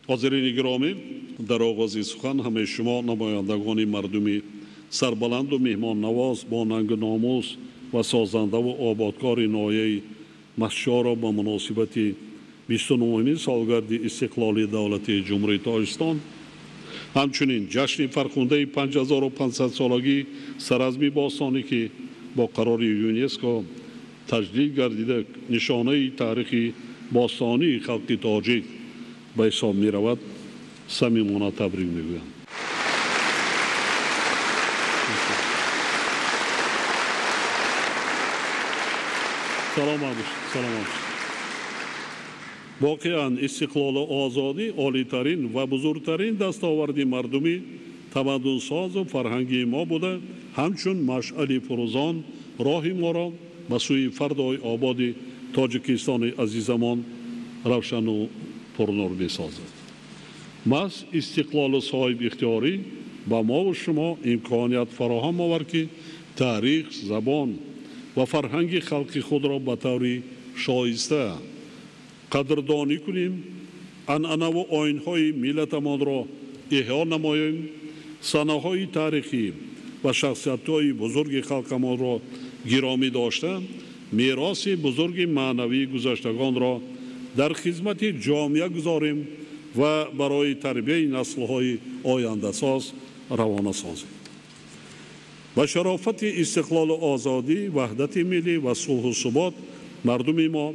حاضرین گرامی، در آغاز سخن همه شما نمایندگان مردمی سربلند و مهمان نواز با ننگ و ناموس و سازنده و آبادکار ناحیه مشهد را با مناسبت 29 سالگرد استقلال دولت جمهوری تاجیکستان همچنین جشن فرخنده 5500 سالگی سرازمی باستانی که با قرار یونسکو تجدید گردیده نشانه تاریخی باستانی خلق تاجیک به حساب می رود صمیمانه تبریک می گویم. سلام. واقعا استقلال و آزادی عالی‌ترین و بزرگترین دستاورد مردمی تمدن ساز و فرهنگی ما بوده، همچون مشعل فروزان راه ما را به سوی فردای آباد تاجیکستان عزیزمان روشن و پرنور می‌سازد. مس استقلال صاحب اختیاری با ما و شما امکانیت فراهم آورد که تاریخ، زبان و فرهنگ خلق خود را به طور شایسته قدردانی کنیم، عنعنه و آیین‌های ملتمان را احیا نماییم، صحنه‌های تاریخی و شخصیت‌های بزرگ خلقمان را گرامی داشته، میراث بزرگ معنوی گذشتگان را در خدمت جامعه گذاریم و برای تربیت نسل‌های آینده ساز روانه سازیم. با شرافت استقلال و آزادی، وحدت ملی و صلح و ثبات مردم ما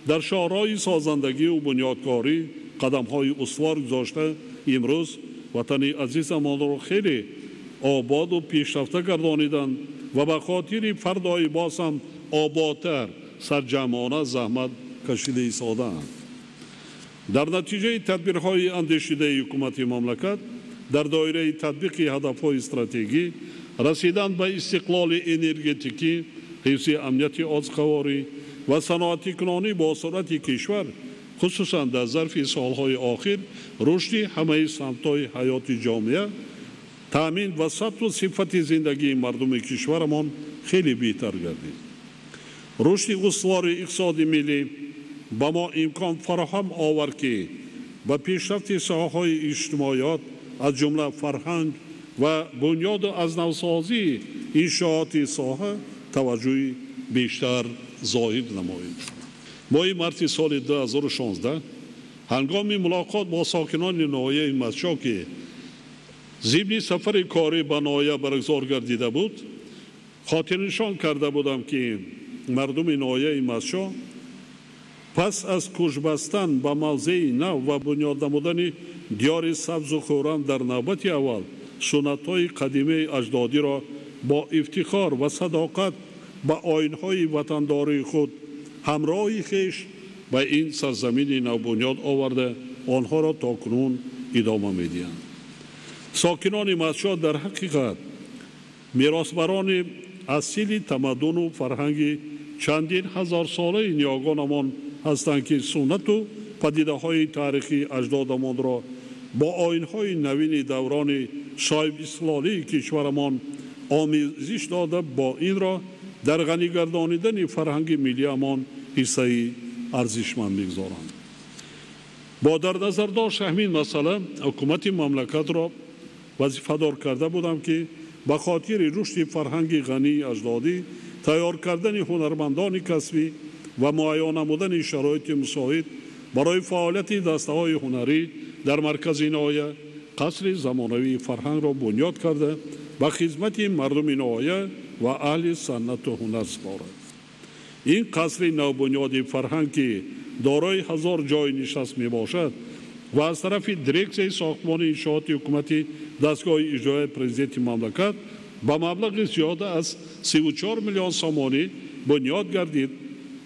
در شاهراه سازندگی و بنیادکاری قدم‌های استوار گذاشته امروز وطن عزیزمان را خیلی آباد و پیشرفته گردانیدند و به خاطر فردای باز هم آبادتر سرجمعانه زحمت کشیده ایستادند. در نتیجه تدبیرهای اندیشیده حکومت مملکت در دایره تطبیق هدف‌های استراتژی رسیدن به استقلال انرژتیکی، حفظ امنیت آزخواری و صنعتی کنانی با سرعت کشور خصوصا در ظرف سالهای آخر رشد همه سمت‌های حیات جامعه، تامین و ثبت و صفت زندگی مردم کشورمان خیلی بهتر گردید. رشد استوار اقتصاد ملی با ما امکان فراهم آورد که به پیشرفت ساحه‌های اجتماعیات از جمله فرهنگ و بنیاد از نوسازی انشاءات ساحه توجه بیشتر ظاهر نماییم. ماه مارس سال 2016 هنگام ملاقات با ساکنان ناحیه مشهد که ضمن سفر کاری به ناحیه برگزار گردیده بود، خاطرنشان کرده بودم که مردم ناحیه مشهد پس از کوچ بستن به موضع نو و بنیاد نمودن دیار سبز و خرم در نوبت اول سنت‌های قدیمی اجدادی را با افتخار و صداقت به آیین‌های وطنداری خود همراه خویش به این سرزمین نوبنیاد آورده آنها را تاکنون ادامه می‌دهند. ساکنان مشهد در حقیقت میراثبران اصیل تمدن و فرهنگ چندین هزار ساله نیاگانمان هستند که سنت و پدیده‌های تاریخی اجدادمان را با آیین‌های نوین دوران صاحب استقلالی کشورمان آمیزش داده با این را در غنی گردانیدن فرهنگ ملیمان حصه ارزشمند می‌گذارند. با در نظر داشت همین مسئله حکومت مملکت را وظیفه‌دار کرده بودم که به خاطر رشد فرهنگ غنی اجدادی تیار کردن هنرمندان کسبی و مهیا نمودن شرایط مساعد برای فعالیت دسته‌های هنری در مرکز ناحیه قصر زمانوی فرهنگ را بنیاد کرده و خدمت مردم ناحیه و اهل صنعت و هنر سپارد. این قصر نوبنیاد فرهنگ که دارای 1000 جای نشست می باشد و از طرف دیرکسیون ساختمان انشاءات حکومت دستگاه اجرایی پرزیدنت مملکت با مبلغ زیاده از 34 میلیون سامانی بنیاد گردید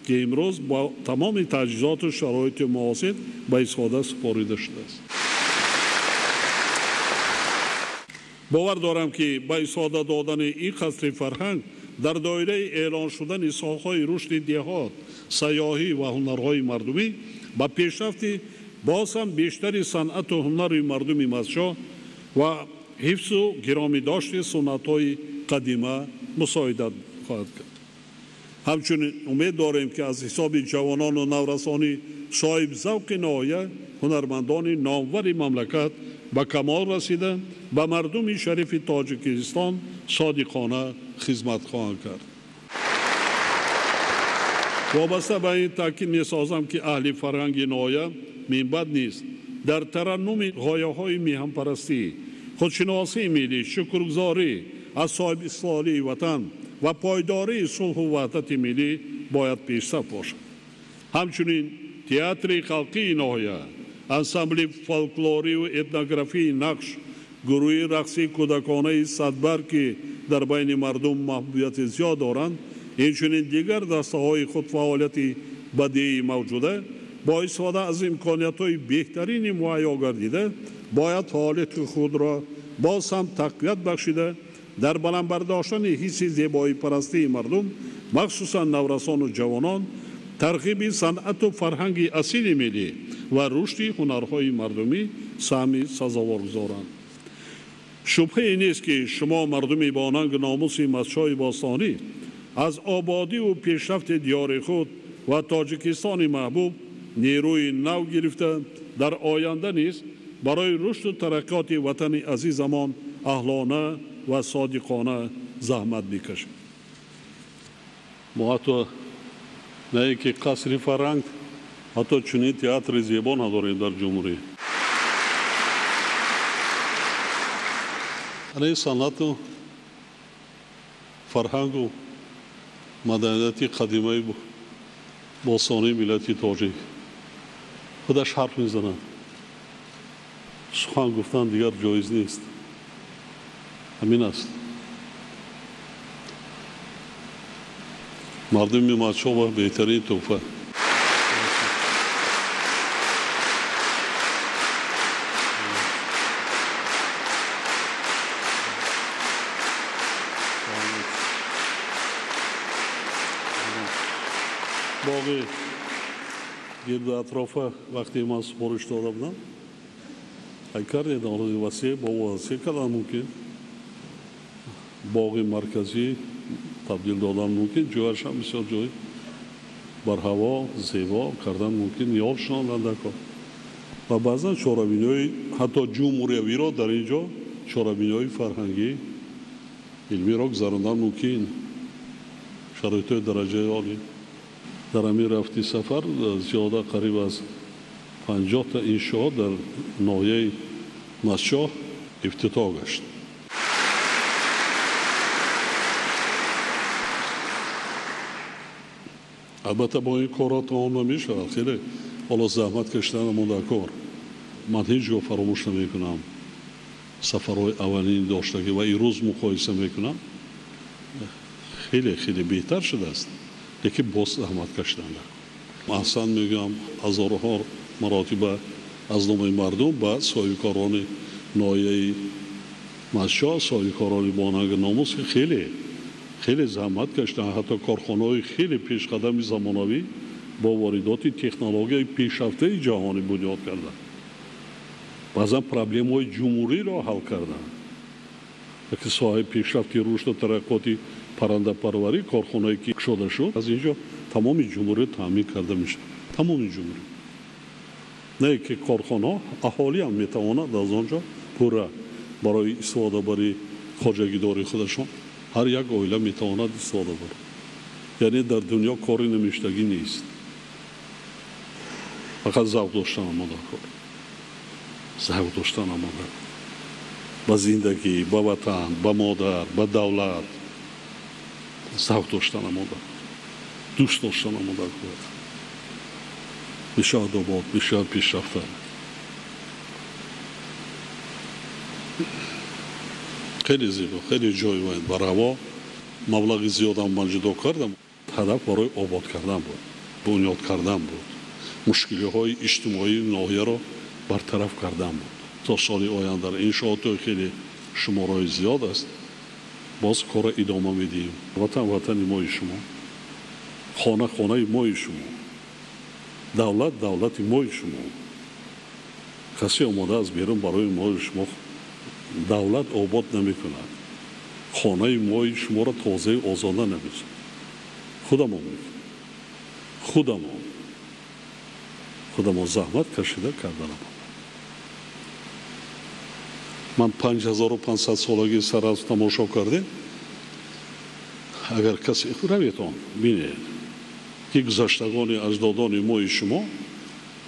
که امروز با تمام تجهیزات و شرایط مناسب به استفاده سپارده شده است. باور دارم که با استفاده دادن این قصر فرهنگ در دایره اعلان شدن ساحه‌های رشد دهات، سیاحی و هنرهای مردمی با پیشرفت باز هم بیشتر صنعت و هنر مردم مشهد و حفظ و گرامی داشت سنت‌های قدیمه مساعدت خواهد کرد. همچنین امید داریم که از حساب جوانان و نورسانی صاحب ذوق نهایت هنرمندان نامور مملکت به کمال رسیده به مردم شریف تاجیکستان صادقانه خدمت خواهند کرد. وابسته به این تاکید می‌سازم که اهل فرهنگ نهایت منبع نیست در ترنم غایه‌های میهن‌پرستی، خودشناسی ملی، شکرگزاری از صاحب استقلالی وطن و پایداری صلح و وحدت ملی باید پیشرفت باشد. همچنین تئاتر خلقی نهایت، انسامبل فولکلوری و اتنوگرافی نقش، گروه رقصی کودکانه صدبر که در بین مردم محبوبیت زیاد دارند، اینچنین دیگر دسته‌های خود فعالیت بدیعی موجوده با استفاده از امکانیت‌های بهترین مهیا گردیده باید فعالیت خود را باز هم تقویت بخشیده در بلند برداشتن حس زیبایی پرستی مردم مخصوصا نورسان و جوانان ترغیب صنعت و فرهنگ اصیل ملی و رشد هنرهای مردمی سهمی سزاوار گذارند. شبهه نیست که شما مردمی با آهنگ ناموس مسجدهای باستانی از آبادی و پیشرفت دیار خود و تاجیکستان محبوب نیروی نو گرفته در آینده نیز برای رشد و ترقیات وطن عزیزمان اهلانه و صادقانه زحمت میکشید. ما حتی نه که قصر فرهنگ حتی چنین تئاتر زیبا نداریم در جمهوری. این صنعت و فرهنگ و مدنیتی قدیمه باستانی ملتی تاجیک خودش حرف میزنند. سخن گفتن دیگر جایز نیست. همین است. مردم مچو بهترین تحفه. باقی گرد اطراف وقتی من سپارش داده بودم هیکر اداره وسیع با وسیع کردن ممکن باقی مرکزی تبدیل دادن ممکن جایش هم بسیار جای بر هوا زیبا کردن ممکن یادشان لندکا و بعضا چاره‌بینی‌های حتی جمهوری را در اینجا چاره‌بینی‌های فرهنگی علمی را گذراندن ممکن شرایط درجه عالی در همین رفتی سفر زیاده قریب از 50 تا انشاءات در ناحیه مسجد افتتاح گشت. البته با این کارات تمام نمیشه. خیلی حالا زحمت کشیدن ما در کار من هیچ جا فراموش نمیکنم. سفرهای اولین داشتگی و این روز مقایسه میکنم خیلی خیلی بهتر شده است. یکی باز زحمت کشیدن من اصلا میگم هزارها مراتب از نام مردم با صاحبکاران ناحیه مسجد صاحبکاران بانگ ناموس خیلی زحمت کشیدن. حتی کارخانه‌های خیلی پیشقدم زمانوی با واردات تکنولوژی پیشرفته جهانی بنیاد کردند. بعضا پرابلم‌های جمهوری را حل کردند. که صاحب پیشرفتی رشد و ترقیاتی پرنده پروری کارخانه‌ای که شده شد از اینجا تمام جمهوری تامین کرده میشه. تمام جمهوری نه که کارخانه اهالی هم میتواند از آنجا پورا برای استفاده برای خواجگی داری خودشون هر یک عائله میتواند استفاده بره. یعنی در دنیا کاری نمیشتگی نیست. فقط ذوق داشتن آماده کار. ذوق داشتن آماده با زندگی، با وطن، با مادر، با دولت ذوق داشتن آماده دوست داشتن آماده کار. بسیار آباد، بسیار پیشرفته. خیلی زیبا، خیلی جای باید بر هوا مبلغ زیاد هم من جدا کردم. هدف برای آباد کردن بود، بنیاد کردن بود، مشکلی های اجتماعی ناحیه را برطرف کردن بود. تا سال آینده انشاءات خیلی شمارهای زیاد است. باز کار ادامه میدیم. وطن مای شما، خانه مای شما، دولت مای شما. کسی آماده از بیرون برای مای شما دولت آباد نمی کند. خانه مای شما را تازه آزاده نمیزد. خودمان خودمون زحمت کشیده کردنم. من 5500 سالگی سر از تماشا کردیم. اگر کسی رویتون بینید که گذشتگان اجدادان ما شما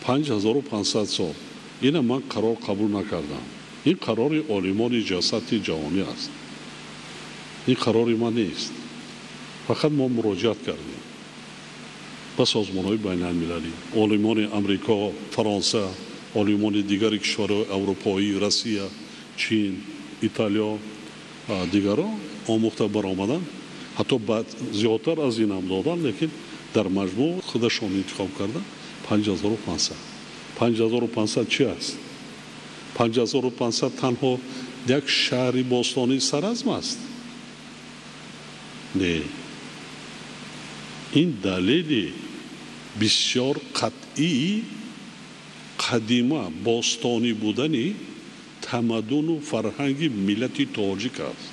5500 سال این من قرار قبول نکردم. این قرار عالمان جسد جهانی است. این قرار ما نیست. فقط ما مراجعت کردیم به سازمان‌های بین‌المللی، عالمان امریکا، فرانسه، عالمان دیگر کشورهای اروپایی، روسیه، چین، ایتالیا دیگران آموخته برآمدن. حتی بعد زیادتر از این هم دادن، لیکن در مجموع خودشون انتخاب کردن 5500. 5500 چی است؟ 5500 تنها یک شهر باستانی سرزم است. نه، این دلیل بسیار قطعی قدیمه باستانی بودنی تمدن و فرهنگ ملت تاجیک است.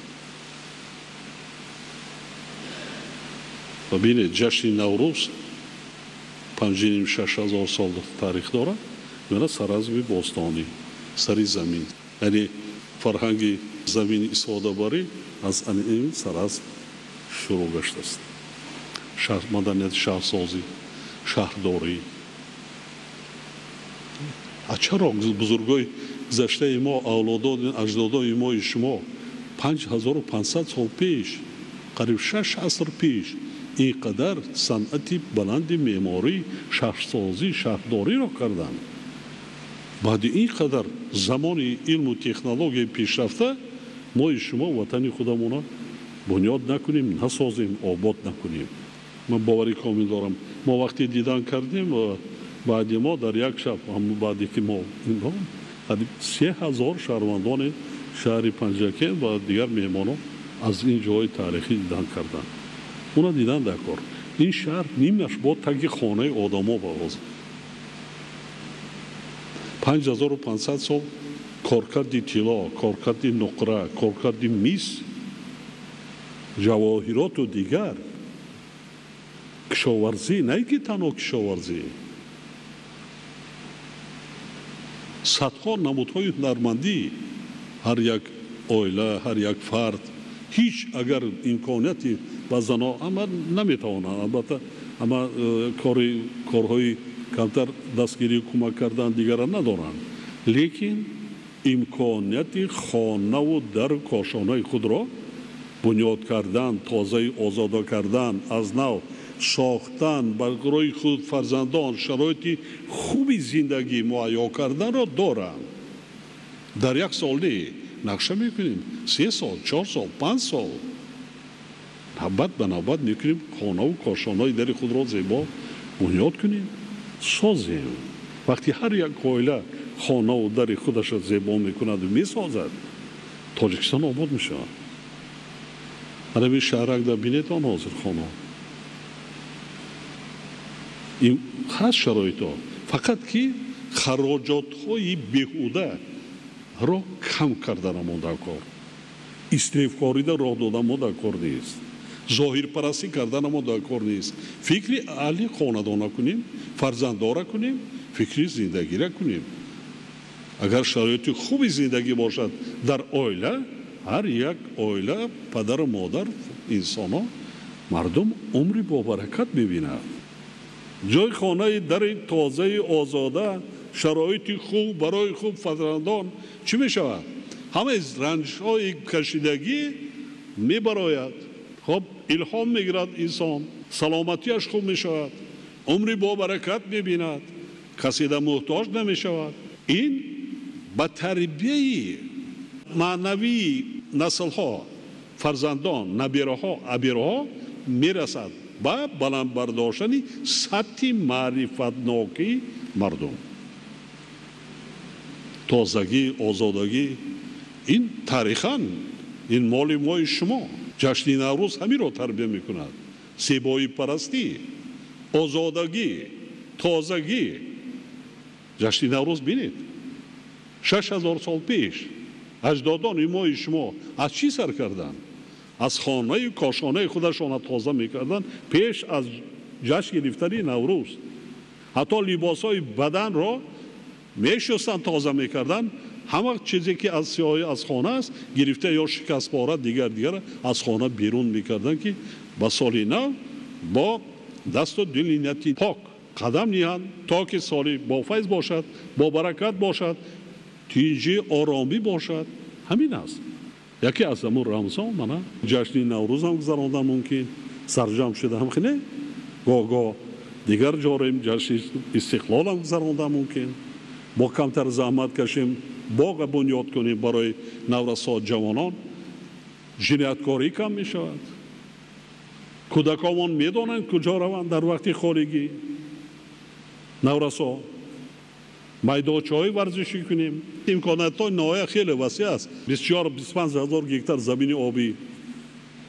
ببینید جشن نوروز 5,500-6,000 سال تاریخ دارد. یعنی سرزم باستانی، سری زمین، یعنی فرهنگ زمین استفاده باری از این سرزم شروع گشته است. مدنیت شهرسازی، شهرداری. چرا بزرگای گذشته ما، اولادان اجدادان ما شما 5500 سال پیش، قریب 6 عصر پیش اینقدر صنعت بلند معماری، شهرسازی، شهرداری را کردند. بعد اینقدر زمان علم و تکنولوژی پیشرفته ما شما وطن خودمون بنیاد نکنیم، نسازیم، آباد نکنیم. من باوری کامل دارم. ما وقتی دیدن کردیم بعد ما در یک شب هم بعدی که ما قریب 3000 شهروندان شهر پنجکه و دیگر مهمانان از این جای تاریخی دیدن کردن. اونا دیدن در کار این شهر نیمش با تک خانه آدما باز 5500 سال کارکردی طلا، کارکردی نقره، کارکردی میس، جواهرات و دیگر، کشاورزی، نه که تنها کشاورزی، صدها نمودهای هنرمندی، هر یک عائله، هر یک فرد، هیچ اگر امکانیتی با زنا اما نمیتوانند، البته اما کارهای کمتر دستگیری کمک کردن دیگران ندارند، لیکن امکانیت خانه و در کاشانه خود را بنیاد کردن، تازه آزاد کردن، از نو ساختن، برای خود فرزندان شرایط خوبی زندگی مهیا کردن را دارند. در یک سال نقشه میکنیم 3 سال، 4 سال، 5 سال نوبت به نوبت میکنیم خانه و کاشانه در خود را زیبا بنیاد کنیم، سازیم. وقتی هر یک عائله خانه و در خودش را زیبا میکند و میسازد، تاجیکستان آباد میشه. همین شهرک در بینید آن حاضر خانه این هست شرایط ها، فقط که خراجات های بیهوده را کم کردن ما در کار، استریف کاری در راه دادن ما در کار نیست، ظاهر پرستی کردن ما در کار نیست. فکری اهل خاندان کنیم، فرزنددار کنیم، فکری زندگی را کنیم. اگر شرایط خوبی زندگی باشد در عائله، هر یک عائله پدر و مادر انسان ها مردم عمری با برکت ببینند. جای خانه در تازه آزاده، شرایط خوب برای خوب فرزندان چی می شود؟ همه رنج های کشیدگی می براید. خب الهام می گیرد انسان، سلامتیش خوب می شود، عمری با برکت می بیند، کسی در محتاج نمی شود. این به تربیه معنوی نسل ها، فرزندان، نبیره ها، ابیره ها می رسد با بلند برداشتن سطح معرفتناکی مردم. تازگی، آزادگی، این تاریخاً این مال ما شما. جشن نوروز همین را تربیه می کند. زیبایی پرستی، آزادگی، تازگی. جشن نوروز بینید 6000 سال پیش اجدادان ما شما از چی سر کردن؟ از خانه کاشانه خودشان تازه میکردن پیش از جشن گرفتن نوروز. حتی لباسهای بدن را میشستن تازه میکردن. همه چیزی که از سیاهی از خانه است گرفته یا شکست باره دیگر از خانه بیرون میکردن که با سال نو با دست و دل نیتی پاک قدم نهند تا که سالی با فیض باشد، با برکت باشد، تیجی آرامی باشد. همین است. یکی از همون رمضان من جشن نوروز هم گذراندم، ممکن سرجم شده هم خیلی گاه دیگر جاریم جشن استقلال هم گذراندم، ممکن با کمتر زحمت کشیم باغ بنیاد کنیم برای نورسا جوانان. جنایتکاری کم می شود. کودکان میدانند کجا روند در وقت خالگی. نورسا میدانچه‌های ورزشی کنیم. امکانات‌های ناحیه خیلی وسیع است. 24-25 هزار گکتار زمین آبی.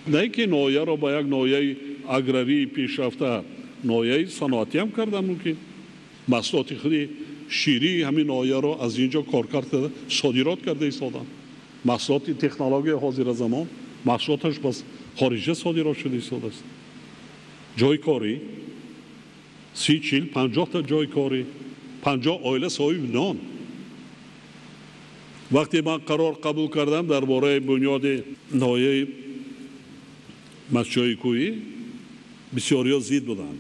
نه که ناحیه را با یک ناحیه اگراری پیشرفته ناحیه صنعتی هم کردن، ممکن محصولات خودی شیری همین ناحیه را از اینجا کار کرده صادرات کرده ایستادن. محصولات تکنولوژی حاضر زمان محصولاتش بس خارجه صادرات شده ایستاده است. جای کاری 30-40-50 تا جای کاری، 50 عائله صاحب نان. وقتی من قرار قبول کردم درباره بنیاد ناحیه مسجد کوهی بسیاری زید بودند.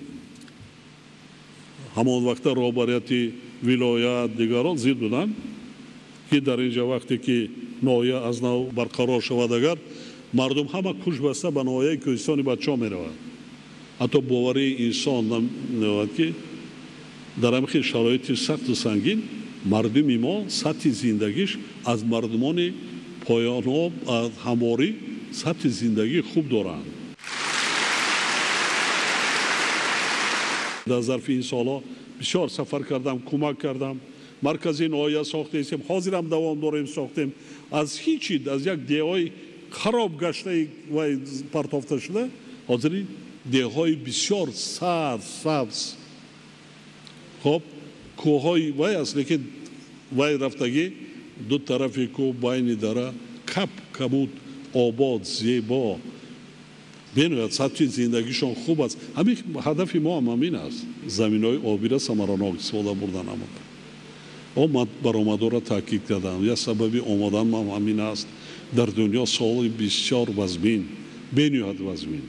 همان وقت رهبریت ولایت دیگران زید بودند که در اینجا وقتی که ناحیه از نو برقرار شود اگر مردم همه کوش بسته به ناحیه کوهستان بچه‌ها می‌روند. حتی باوری انسان نمی‌رود که در همین شرایط سخت و سنگین مردم ما سطح زندگیش از مردمان پایان از همواری سطح زندگی خوب دارند. در ظرف این سالا بسیار سفر کردم، کمک کردم. مرکزی ناحیه ساخته ایم، حاضرم دوام داریم ساختیم. از هیچی از یک دیهای خراب گشته و پرتافته شده حاضری دیهای بسیار سبز خب کوههای وای است، لیکن وای رفتگی دو طرفی کوه بین داره کبود آباد زیبا بینوید سطح زندگیشون خوب است. همین هدف ما هم همین است، زمین های آبی را ثمراناک استفاده بردن. اما برآمده را تحقیق کردم. یا سببی آمدن ما همین است. در دنیا سال بسیار وزمین بینوید وزمین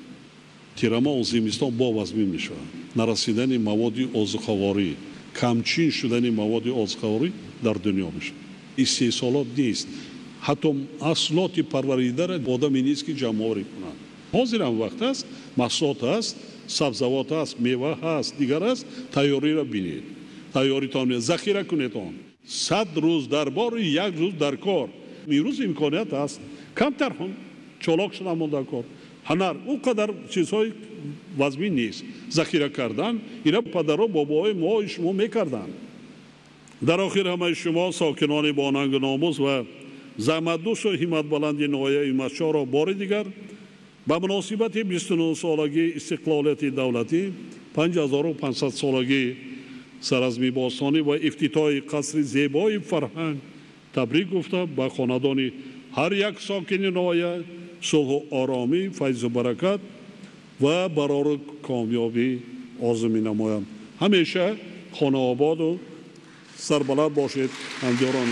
تیرما و زمستان با وزمین می شود. نرسیدن مواد آذوقه‌واری، کمچین شدن مواد آذوقه‌واری در دنیا می شود. استحصالات نیست. حتی اصلات پروریده را آدم نیست که جمع‌آوری کنند. حاضر هم وقت است، محصولات است، سبزوات است، میوه است، دیگر است. تیاری را بینید. تیاریتان ذخیره کنید آن. 100 روز در بار، 1 روز در کار. میروز امکانیت است. کمتر هم چالاک شدن در کار. هنر اونقدر چیزهای وزمین نیست. ذخیره کردن اینا پدرها باباهای ما شما میکردن. در آخر همه شما ساکنان باننگ ناموس و زحمت‌دوست و همت بلند ناحیه مسجد را بار دیگر به مناسبت 29 سالگی استقلالیت دولتی، 5500 سالگی سرازمی باستانی و افتتاح قصر زیبای فرهنگ تبریک گفته به خاندان هر یک ساکن ناحیه صلح و آرامی، فیض و برکت و برای کامیابی آرزو می‌نمایم. همیشه خانه آباد و سربلند باشید. همدیران